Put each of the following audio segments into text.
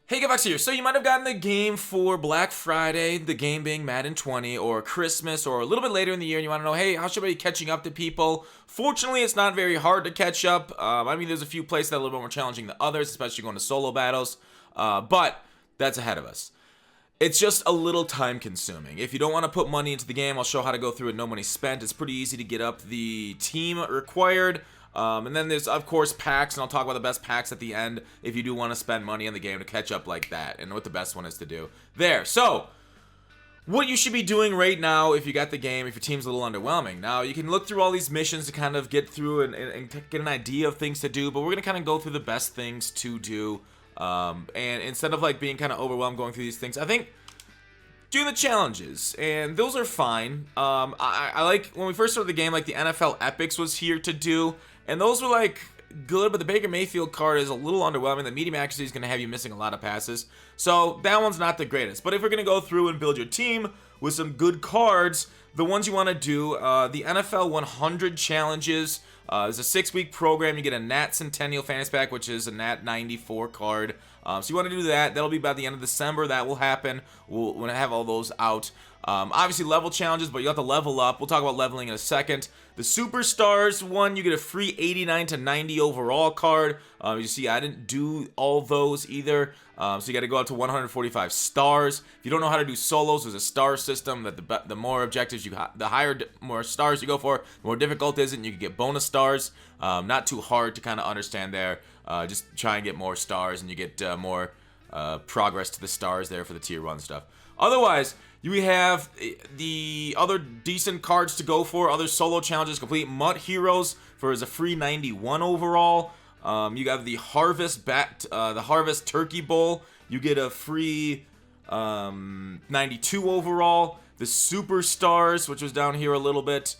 Hey, Gavax here. So you might have gotten the game for Black Friday, the game being Madden 20, or Christmas, or a little bit later in the year, and you want to know, hey, how should I be catching up to people? Fortunately, it's not very hard to catch up. There's a few places that are a little bit more challenging than others, especially going to solo battles, but that's ahead of us. It's just a little time consuming. If you don't want to put money into the game, I'll show how to go through it, no money spent. It's pretty easy to get up the team required. And then there's, of course, packs, and I'll talk about the best packs at the end if you do want to spend money in the game to catch up like that, and what the best one is to do. There. So, what you should be doing right now if you got the game, if your team's a little underwhelming. Now, you can look through all these missions to kind of get through and get an idea of things to do, but we're going to kind of go through the best things to do. And instead of like being kind of overwhelmed going through these things, I think do the challenges, and those are fine. I like when we first started the game, like the NFL Epics was here to do, and those were like good, but the Baker Mayfield card is a little underwhelming. The medium accuracy is going to have you missing a lot of passes, so that one's not the greatest. But if we're going to go through and build your team with some good cards, the ones you want to do, the NFL 100 challenges. It's a 6-week program. You get a Nat Centennial Fantasy Pack, which is a Nat 94 card. So you want to do that. That'll be by the end of December. That will happen. We'll have all those out. Obviously, level challenges, but you have to level up. We'll talk about leveling in a second. The Superstars one, you get a free 89 to 90 overall card. You see, I didn't do all those either. So you got to go up to 145 stars. If you don't know how to do solos, there's a star system that the more objectives the higher, more stars you go for, the more difficult it is, and you can get bonus stars. Not too hard to kind of understand there. Just try and get more stars, and you get more progress to the stars there for the tier 1 stuff. Otherwise, you have the other decent cards to go for, other solo challenges. Complete MUT Heroes for as a free 91 overall. You have the Harvest Turkey Bowl. You get a free 92 overall. The Superstars, which was down here a little bit.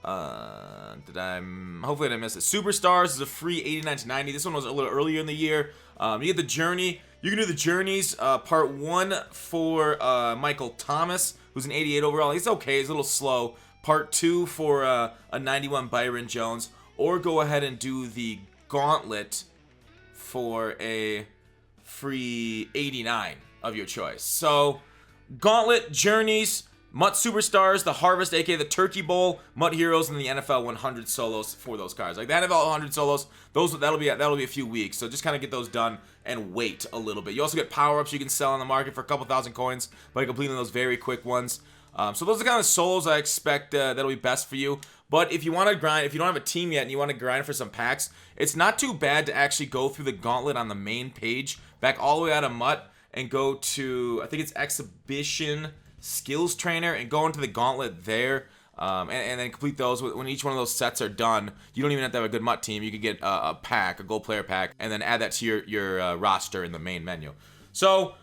Hopefully I didn't miss it. Superstars is a free 89 to 90. This one was a little earlier in the year. You get the Journey. You can do the Journeys, part 1 for Michael Thomas, who's an 88 overall. He's okay, he's a little slow. Part 2 for a 91 Byron Jones. Or go ahead and do the Gauntlet for a free 89 of your choice. So, Gauntlet, Journeys, MUT Superstars, the Harvest, aka the Turkey Bowl, MUT Heroes, and the NFL 100 solos for those cards. Like the NFL 100 solos, that'll be a few weeks. So just kind of get those done and wait a little bit. You also get power-ups you can sell on the market for a couple thousand coins by completing those very quick ones. So those are kind of solos I expect that'll be best for you. But if you want to grind, if you don't have a team yet and you want to grind for some packs, it's not too bad to actually go through the Gauntlet on the main page, back all the way out of MUT, and go to, I think it's Exhibition Skills Trainer, and go into the Gauntlet there, and then complete those. When each one of those sets are done, you don't even have to have a good MUT team. You can get a pack, a gold player pack, and then add that to your roster in the main menu. So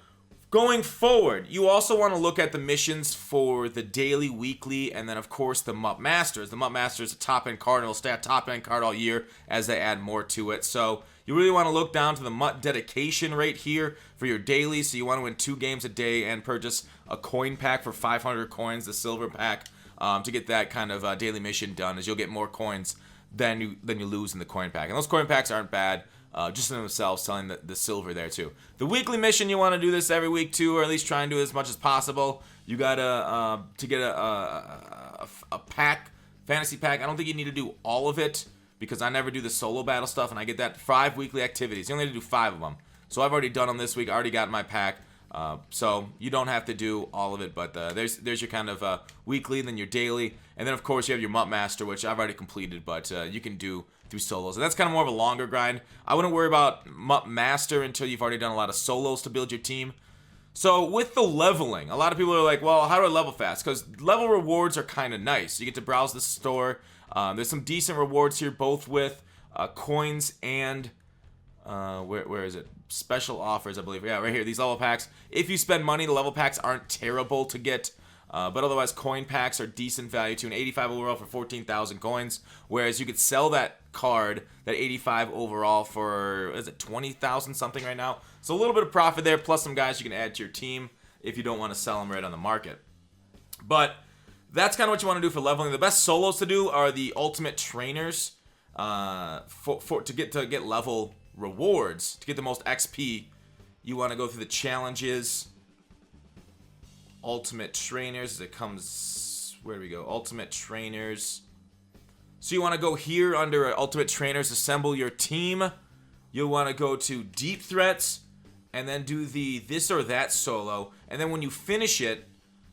going forward, you also want to look at the missions for the daily, weekly, and then of course the MUT Masters. The MUT Masters is a top-end card, and it'll stay a top-end card all year as they add more to it. So you really want to look down to the MUT dedication rate here for your daily. So you want to win 2 games a day and purchase a coin pack for 500 coins, the silver pack, to get that kind of daily mission done, as you'll get more coins than you lose in the coin pack. And those coin packs aren't bad. Just in themselves, selling the silver there too. The weekly mission, you want to do this every week too, or at least try and do as much as possible. You gotta to get a pack, fantasy pack. I don't think you need to do all of it, because I never do the solo battle stuff, and I get that 5 weekly activities. You only have to do 5 of them. So I've already done them this week. I already got my pack. So you don't have to do all of it, but there's your kind of weekly, then your daily, and then of course you have your MUT Master, which I've already completed, but you can do through solos, and that's kind of more of a longer grind. I wouldn't worry about MUT Master until you've already done a lot of solos to build your team. So with the leveling, a lot of people are like, well, how do I level fast? Because level rewards are kind of nice. You get to browse the store. There's some decent rewards here, both with coins and where is it? Special offers, I believe. Yeah, right here, these level packs. If you spend money, the level packs aren't terrible to get. But otherwise, coin packs are decent value to an 85 overall for 14,000 coins. Whereas you could sell that card, that 85 overall, for, is it 20,000 something right now? So a little bit of profit there, plus some guys you can add to your team if you don't want to sell them right on the market. But that's kind of what you want to do for leveling. The best solos to do are the ultimate trainers to get level rewards, to get the most XP You want to go through the challenges. Ultimate Trainers. It comes... Where do we go? Ultimate Trainers. So you want to go here under Ultimate Trainers, assemble your team. You'll want to go to Deep Threats, and then do the this or that solo. And then when you finish it,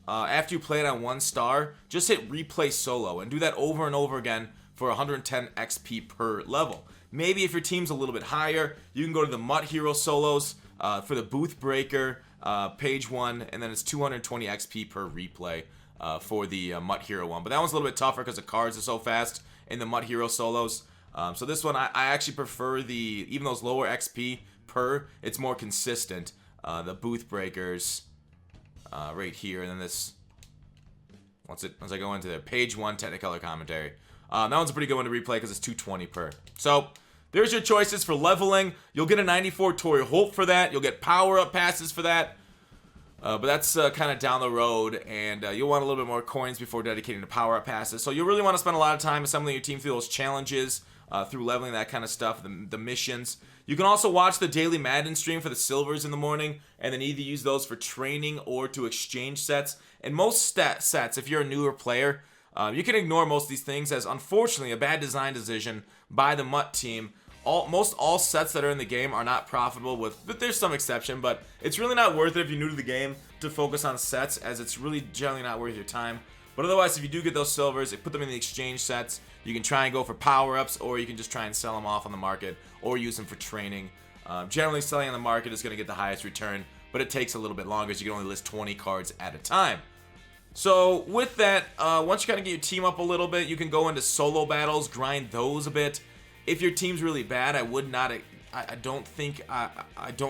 after you play it on 1 star, just hit replay solo and do that over and over again for 110 XP per level. Maybe if your team's a little bit higher, you can go to the MUT Heroes solos for the Booth Breaker, page 1, and then it's 220 XP per replay for the MUT Hero one. But that one's a little bit tougher because the cards are so fast in the MUT Hero solos. So this one, I actually prefer even those lower XP per, it's more consistent. The Booth Breakers right here, and then this, once I go into the page 1 Technicolor commentary. That one's a pretty good one to replay because it's 220 per. So there's your choices for leveling. You'll get a 94 Torrey Holt for that. You'll get power-up passes for that. But that's kind of down the road, and you'll want a little bit more coins before dedicating to power-up passes. So you'll really want to spend a lot of time assembling your team through those challenges, through leveling, that kind of stuff, the missions. You can also watch the daily Madden stream for the silvers in the morning, and then either use those for training or to exchange sets. And most sets, if you're a newer player, you can ignore most of these things as, unfortunately, a bad design decision by the MUT team. Most all sets that are in the game are not profitable, but there's some exception, but it's really not worth it if you're new to the game to focus on sets, as it's really generally not worth your time. But otherwise, if you do get those silvers, put them in the exchange sets. You can try and go for power-ups, or you can just try and sell them off on the market, or use them for training. Generally, selling on the market is going to get the highest return, but it takes a little bit longer, so you can only list 20 cards at a time. So with that, once you kind of get your team up a little bit, you can go into solo battles, grind those a bit. If your team's really bad, I don't think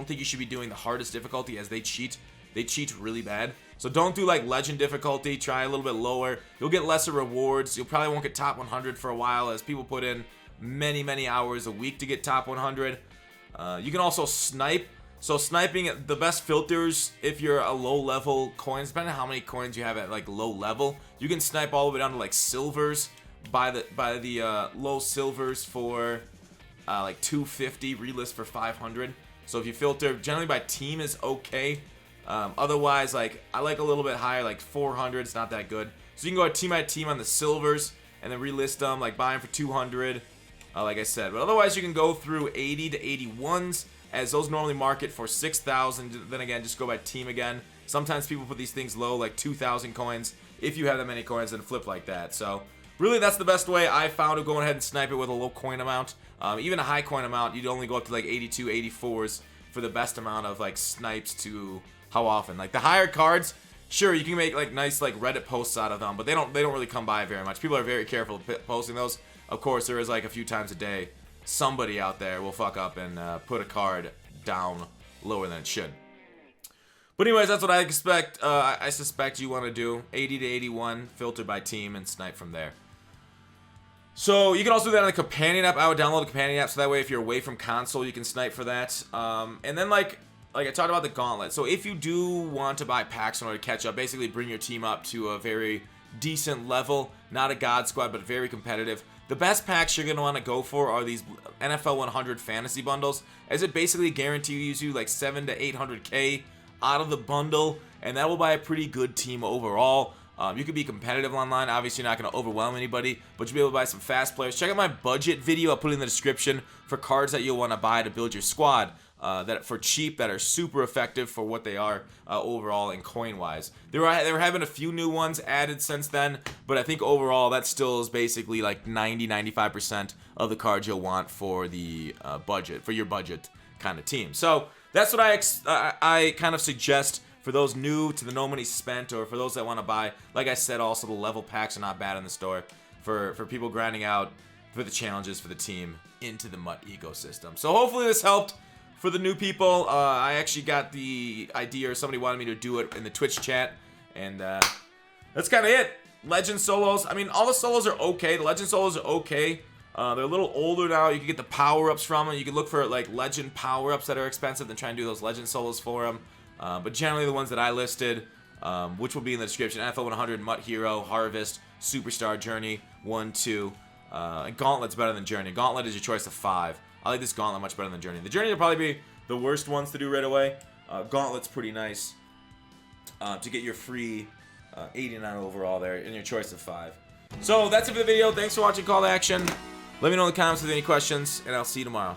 you should be doing the hardest difficulty, as they cheat. They cheat really bad. So don't do like legend difficulty. Try a little bit lower. You'll get lesser rewards. You'll probably won't get top 100 for a while, as people put in many hours a week to get top 100. You can also snipe. So sniping, the best filters, if you're a low level coins, depending on how many coins you have at like low level, you can snipe all the way down to like silvers. By the low silvers for like 250, relist for 500. So if you filter, generally by team is okay. Otherwise, like I like a little bit higher, like 400. It's not that good. So you can go team by team on the silvers and then relist them, like buy them for 200, like I said. But otherwise, you can go through 80 to 81s, as those normally market for 6,000. Then again, just go by team again. Sometimes people put these things low, like 2,000 coins. If you have that many coins, then flip like that. So really, that's the best way I found of going ahead and snipe it with a low coin amount. Even a high coin amount, you'd only go up to like 82, 84s for the best amount of like snipes to how often. Like the higher cards, sure, you can make like nice like Reddit posts out of them, but they don't really come by very much. People are very careful posting those. Of course, there is like a few times a day somebody out there will fuck up and put a card down lower than it should. But anyways, that's what I expect. I suspect you want to do 80 to 81, filter by team, and snipe from there. So you can also do that on the companion app. I would download the companion app, so that way if you're away from console, you can snipe for that. And then like I talked about the Gauntlet. So if you do want to buy packs in order to catch up, basically bring your team up to a very decent level, not a god squad, but very competitive. The best packs you're going to want to go for are these NFL 100 fantasy bundles, as it basically guarantees you like 7 to 800k out of the bundle, and that will buy a pretty good team overall. You could be competitive online. Obviously, you're not going to overwhelm anybody, but you'll be able to buy some fast players. Check out my budget video. I'll put it in the description for cards that you'll want to buy to build your squad that for cheap, that are super effective for what they are overall and coin-wise. They were having a few new ones added since then, but I think overall that still is basically like 90-95% of the cards you'll want for the budget, for your budget kind of team. So that's what I kind of suggest for those new to the no money spent, or for those that want to buy. Like I said, also the level packs are not bad in the store for people grinding out for the challenges for the team into the MUT ecosystem. So hopefully this helped for the new people. I actually got the idea, or somebody wanted me to do it in the Twitch chat, and that's kind of it. Legend solos, I mean, all the solos are okay. The legend solos are okay. They're a little older now. You can get the power-ups from them. You can look for like legend power-ups that are expensive, then try and do those legend solos for them. But generally the ones that I listed, which will be in the description: NFL 100, MUT Hero, Harvest, Superstar, Journey, 1, 2. And Gauntlet's better than Journey. Gauntlet is your choice of 5. I like this Gauntlet much better than Journey. The Journey will probably be the worst ones to do right away. Gauntlet's pretty nice to get your free 89 overall there in your choice of 5. So that's it for the video. Thanks for watching Call to Action. Let me know in the comments with any questions, and I'll see you tomorrow.